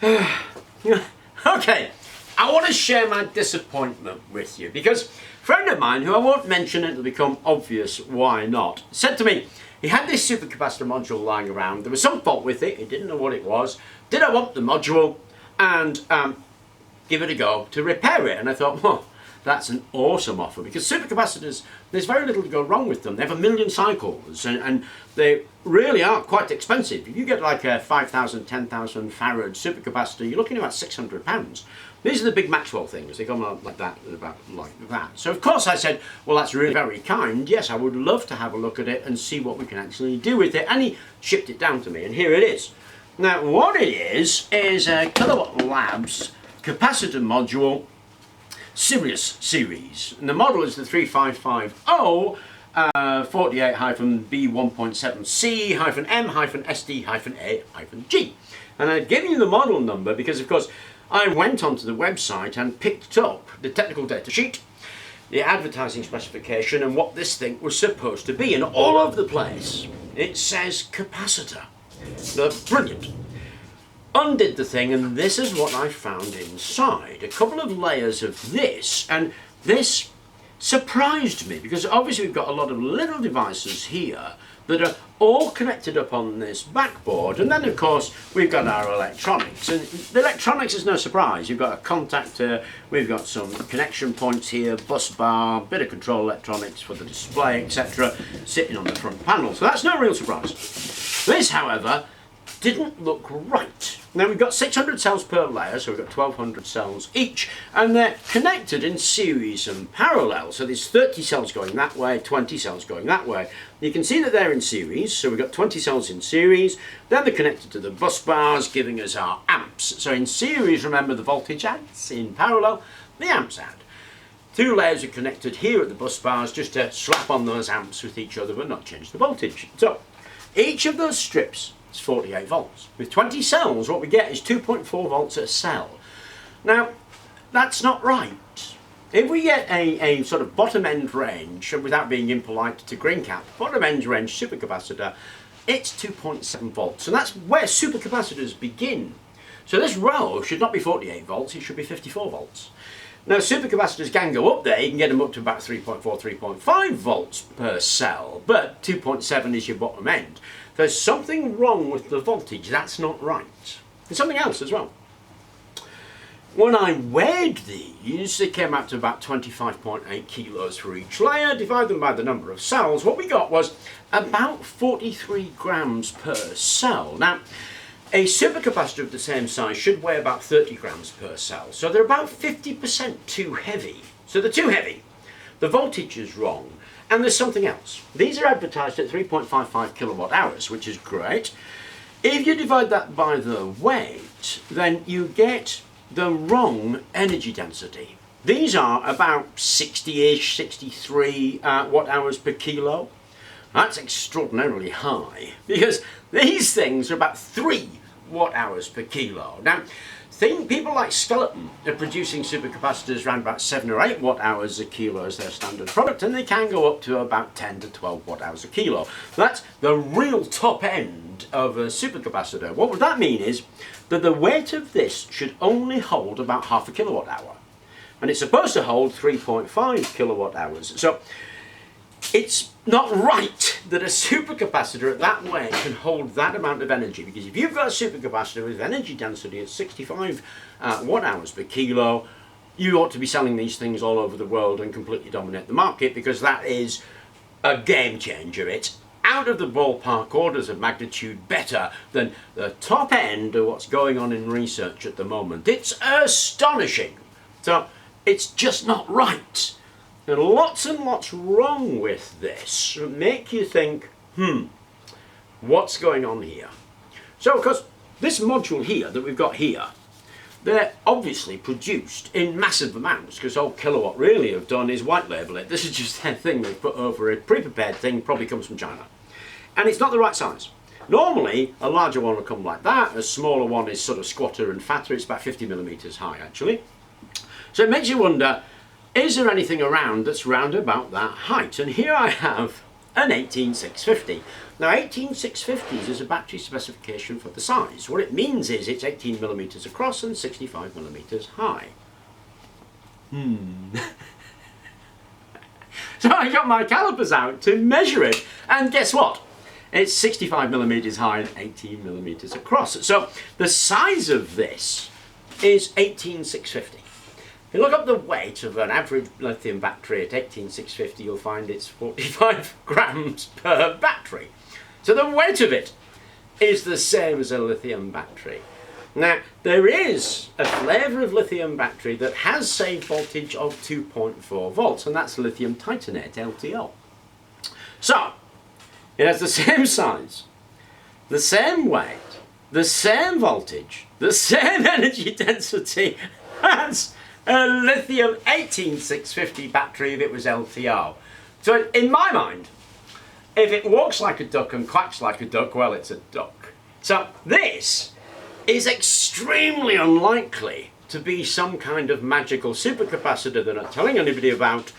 Okay, I want to share my disappointment with you because a friend of mine, who I won't mention, it'll become obvious why not, said to me he had this supercapacitor module lying around. There was some fault with it, he didn't know what it was. Did I want the module and give it a go to repair it? And I thought, well, that's an awesome offer, because supercapacitors, there's very little to go wrong with them. They have 1,000,000 cycles and they really are quite expensive. If you get like a 5,000, 10,000 farad supercapacitor, you're looking at about £600. These are the big Maxwell things. They come out like that and about like that. So of course I said, well, that's really very kind. Yes, I would love to have a look at it and see what we can actually do with it. And he shipped it down to me, and here it is. Now what it is a Kilowatt Labs capacitor module Sirius series, and the model is the 3550 48-B1.7C-M-SD-A-G. And I've given you the model number because, of course, I went onto the website and picked up the technical data sheet, the advertising specification, and what this thing was supposed to be. And all over the place it says capacitor. They're brilliant. Undid the thing, and this is what I found inside. A couple of layers of this, and this surprised me because obviously we've got a lot of little devices here that are all connected up on this backboard, and then of course we've got our electronics, and the electronics is no surprise. You've got a contactor, we've got some connection points here, bus bar, bit of control electronics for the display, etc., sitting on the front panel, so that's no real surprise. This, however, didn't look right. Now we've got 600 cells per layer, so we've got 1200 cells each, and they're connected in series and parallel. So there's 30 cells going that way, 20 cells going that way. You can see that they're in series, so we've got 20 cells in series, then they're connected to the bus bars, giving us our amps. So in series, remember, the voltage adds, in parallel, the amps add. Two layers are connected here at the bus bars just to slap on those amps with each other but not change the voltage. So each of those strips, it's 48 volts. With 20 cells, what we get is 2.4 volts a cell. Now, that's not right. If we get a sort of bottom end range, without being impolite to green cap, bottom end range supercapacitor, it's 2.7 volts. And that's where supercapacitors begin. So this row should not be 48 volts, it should be 54 volts. Now supercapacitors can go up there, you can get them up to about 3.4, 3.5 volts per cell, but 2.7 is your bottom end. There's something wrong with the voltage, that's not right. And something else as well. When I weighed these, they came out to about 25.8 kilos for each layer. Divide them by the number of cells, what we got was about 43 grams per cell. Now, a supercapacitor of the same size should weigh about 30 grams per cell, so they're about 50% too heavy. So they're too heavy. The voltage is wrong. And there's something else. These are advertised at 3.55 kilowatt hours, which is great. If you divide that by the weight, then you get the wrong energy density. These are about 60-ish, 63 watt hours per kilo. That's extraordinarily high, because these things are about 3 watt hours per kilo. Now, people like Skeleton are producing supercapacitors around about 7 or 8 watt hours a kilo as their standard product, and they can go up to about 10 to 12 watt hours a kilo. That's the real top end of a supercapacitor. What would that mean is that the weight of this should only hold about half a kilowatt hour, and it's supposed to hold 3.5 kilowatt hours. So it's not right that a supercapacitor at that weight can hold that amount of energy, because if you've got a supercapacitor with energy density at 65 watt hours per kilo, you ought to be selling these things all over the world and completely dominate the market, because that is a game changer. It's out of the ballpark orders of magnitude better than the top end of what's going on in research at the moment. It's astonishing. So it's just not right. And lots wrong with this. Make you think, what's going on here? So of course, this module here that we've got here, they're obviously produced in massive amounts, because all Kilowatt really have done is white label it. This is just their thing they've put over a pre-prepared thing, probably comes from China. And it's not the right size. Normally, a larger one will come like that, a smaller one is sort of squatter and fatter, it's about 50 millimeters high actually. So it makes you wonder, is there anything around that's round about that height? And here I have an 18650. Now 18650s is a battery specification for the size. What it means is it's 18 millimeters across and 65 millimeters high. So I got my calipers out to measure it, and guess what? It's 65 millimeters high and 18 millimeters across. So the size of this is 18650. If you look up the weight of an average lithium battery at 18650, you'll find it's 45 grams per battery. So the weight of it is the same as a lithium battery. Now, there is a flavour of lithium battery that has saved voltage of 2.4 volts, and that's lithium titanate, LTO. So, it has the same size, the same weight, the same voltage, the same energy density as a lithium 18650 battery if it was LTO. So in my mind, if it walks like a duck and quacks like a duck, well, it's a duck. So this is extremely unlikely to be some kind of magical supercapacitor they're not telling anybody about,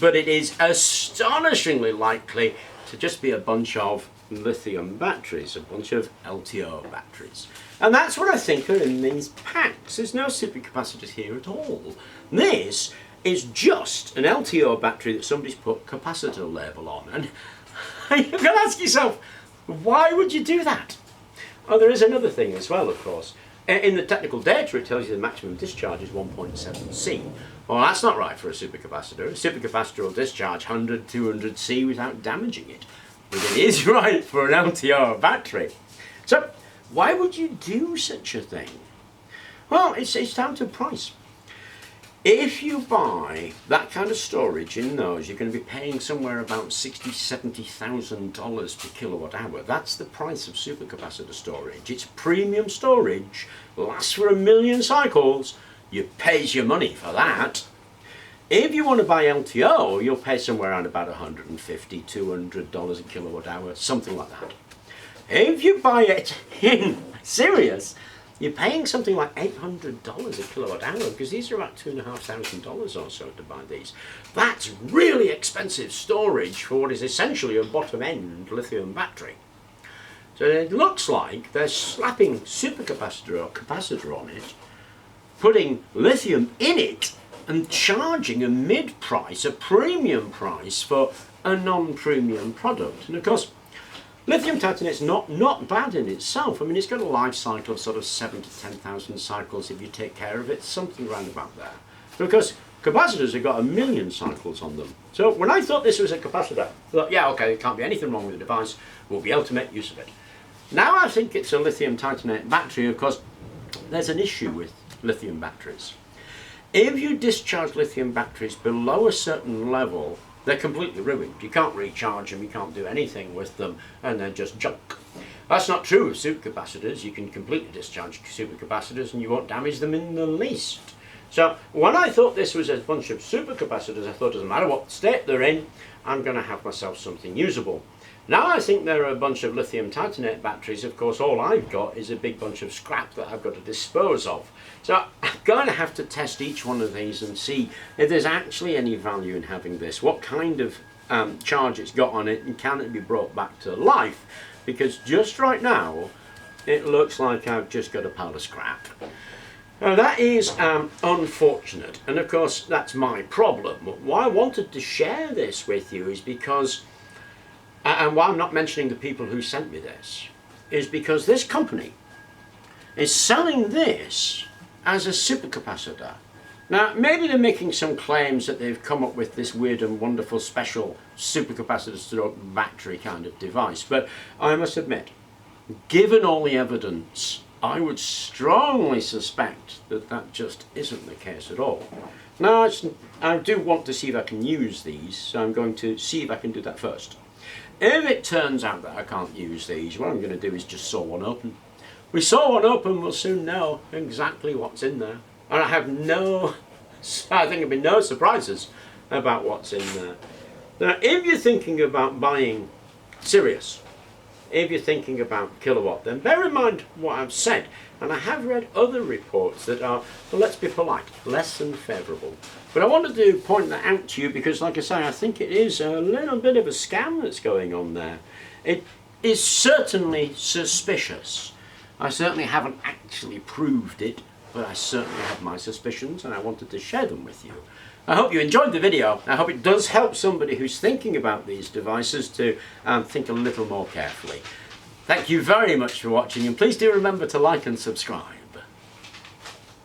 but it is astonishingly likely to just be a bunch of lithium batteries, a bunch of LTO batteries. And that's what I think are in these packs. There's no supercapacitors here at all. This is just an LTO battery that somebody's put capacitor label on. And you can ask yourself, why would you do that? Oh, there is another thing as well, of course. In the technical data, it tells you the maximum discharge is 1.7 C. Well, that's not right for a supercapacitor. A supercapacitor will discharge 100, 200 C without damaging it. But it is right for an LTO battery. So, why would you do such a thing? Well, it's down to price. If you buy that kind of storage in those, you're going to be paying somewhere about $60,000, $70,000 per kilowatt hour. That's the price of supercapacitor storage. It's premium storage, lasts for 1,000,000 cycles. You pays your money for that. If you want to buy LTO, you'll pay somewhere around about $150, $200 a kilowatt hour, something like that. If you buy it in Sirius, you're paying something like $800 a kilowatt hour, because these are about $2,500 or so to buy these. That's really expensive storage for what is essentially a bottom-end lithium battery. So it looks like they're slapping supercapacitor or capacitor on it, putting lithium in it, and charging a mid-price, a premium price for a non-premium product. And of course, lithium titanate's not bad in itself. I mean, it's got a life cycle of sort of 7,000 to 10,000 cycles if you take care of it, something around about there. Because capacitors have got 1,000,000 cycles on them. So when I thought this was a capacitor, I thought, yeah, okay, there can't be anything wrong with the device, we'll be able to make use of it. Now I think it's a lithium titanate battery. Of course, there's an issue with lithium batteries. If you discharge lithium batteries below a certain level, they're completely ruined. You can't recharge them, you can't do anything with them, and they're just junk. That's not true of supercapacitors. You can completely discharge supercapacitors and you won't damage them in the least. So when I thought this was a bunch of supercapacitors, I thought it doesn't matter what state they're in, I'm going to have myself something usable. Now I think there are a bunch of lithium titanate batteries. Of course, all I've got is a big bunch of scrap that I've got to dispose of. So I'm going to have to test each one of these and see if there's actually any value in having this, what kind of charge it's got on it, and can it be brought back to life? Because just right now, it looks like I've just got a pile of scrap. Now that is unfortunate, and of course that's my problem. Why I wanted to share this with you is because, and why I'm not mentioning the people who sent me this, is because this company is selling this as a supercapacitor. Now, maybe they're making some claims that they've come up with this weird and wonderful special supercapacitor stroke battery kind of device, but I must admit, given all the evidence, I would strongly suspect that that just isn't the case at all. Now, I do want to see if I can use these, so I'm going to see if I can do that first. If it turns out that I can't use these, what I'm going to do is just saw one open. We saw one open, we'll soon know exactly what's in there. And I have I think there'll be no surprises about what's in there. Now, if you're thinking about buying Sirius, if you're thinking about Kilowatt, then bear in mind what I've said. And I have read other reports that are, well, let's be polite, less than favourable. But I wanted to point that out to you because, like I say, I think it is a little bit of a scam that's going on there. It is certainly suspicious. I certainly haven't actually proved it, but I certainly have my suspicions and I wanted to share them with you. I hope you enjoyed the video. I hope it does help somebody who's thinking about these devices to think a little more carefully. Thank you very much for watching, and please do remember to like and subscribe.